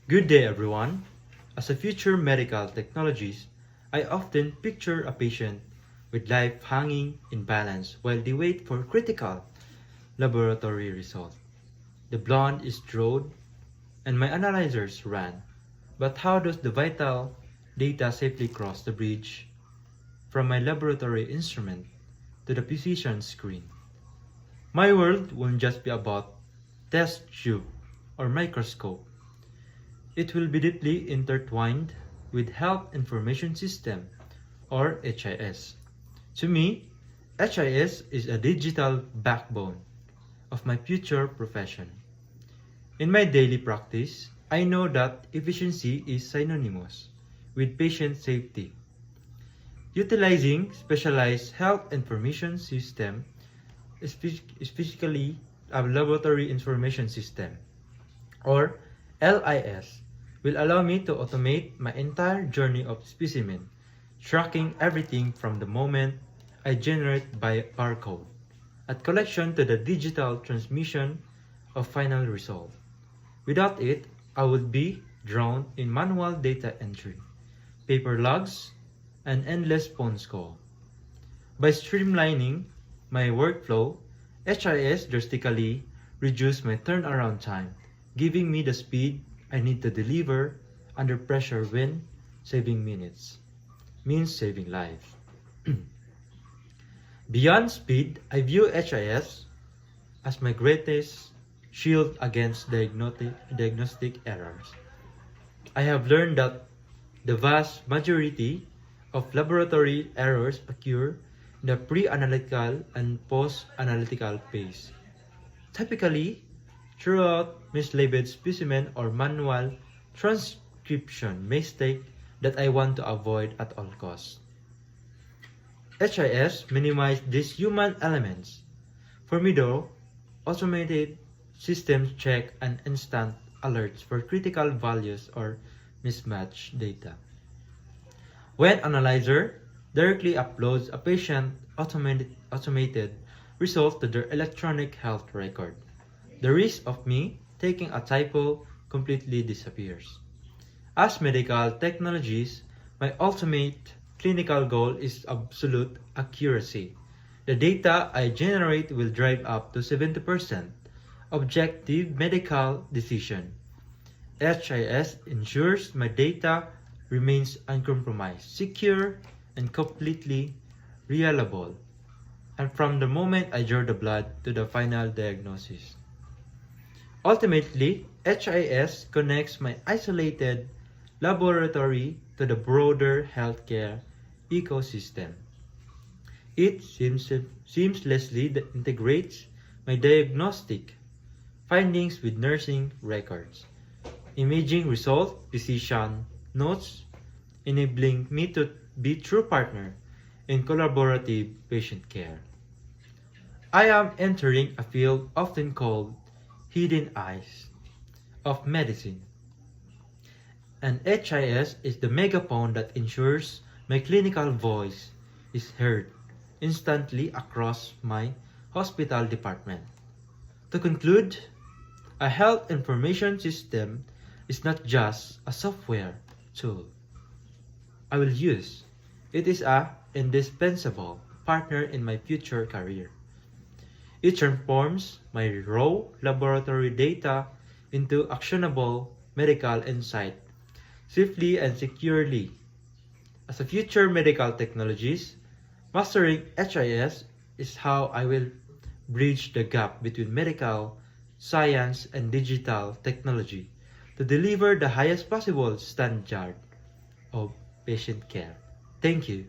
Good day, everyone. As a future medical technologist, I often picture a patient with life hanging in balance while they wait for critical laboratory results. The blood is drawn and my analyzers ran. But how does the vital data safely cross the bridge from my laboratory instrument to the physician's screen? My world won't just be about test tube or microscope. It will be deeply intertwined with Health Information System or HIS. To me, HIS is a digital backbone of my future profession. In my daily practice, I know that efficiency is synonymous with patient safety. Utilizing specialized health information system, specifically a laboratory information system, or LIS, will allow me to automate my entire journey of specimen, tracking everything from the moment I generate by barcode at collection to the digital transmission of final result. Without it, I would be drowned in manual data entry, paper logs, and endless phone call. By streamlining my workflow, HIS drastically reduced my turnaround time, giving me the speed I need to deliver under pressure when saving minutes means saving life. Beyond speed, I view HIS as my greatest shield against diagnostic errors. I have learned that the vast majority of laboratory errors occur in the pre-analytical and post-analytical phase, typically throughout mislabeled specimen or manual transcription mistake that I want to avoid at all costs. HIS minimizes these human elements. For me though, automated systems check and instant alerts for critical values or mismatched data. When analyzer directly uploads a patient automated result to their electronic health record, the risk of me taking a typo completely disappears. As medical technologies, my ultimate clinical goal is absolute accuracy. The data I generate will drive up to 70% objective medical decision. HIS ensures my data remains uncompromised, secure, and completely reliable, and from the moment I draw the blood to the final diagnosis. Ultimately, HIS connects my isolated laboratory to the broader healthcare ecosystem. It seamlessly integrates my diagnostic findings with nursing records, imaging results, physician notes, enabling me to be true partner in collaborative patient care. I am entering a field often called hidden eyes of medicine, and HIS is the megaphone that ensures my clinical voice is heard instantly across my hospital department. To conclude, a health information system is not just a software tool I will use. It is an indispensable partner in my future career. It transforms my raw laboratory data into actionable medical insight swiftly and securely. As a future medical technologist, mastering HIS is how I will bridge the gap between medical science and digital technology to deliver the highest possible standard of patient care. Thank you.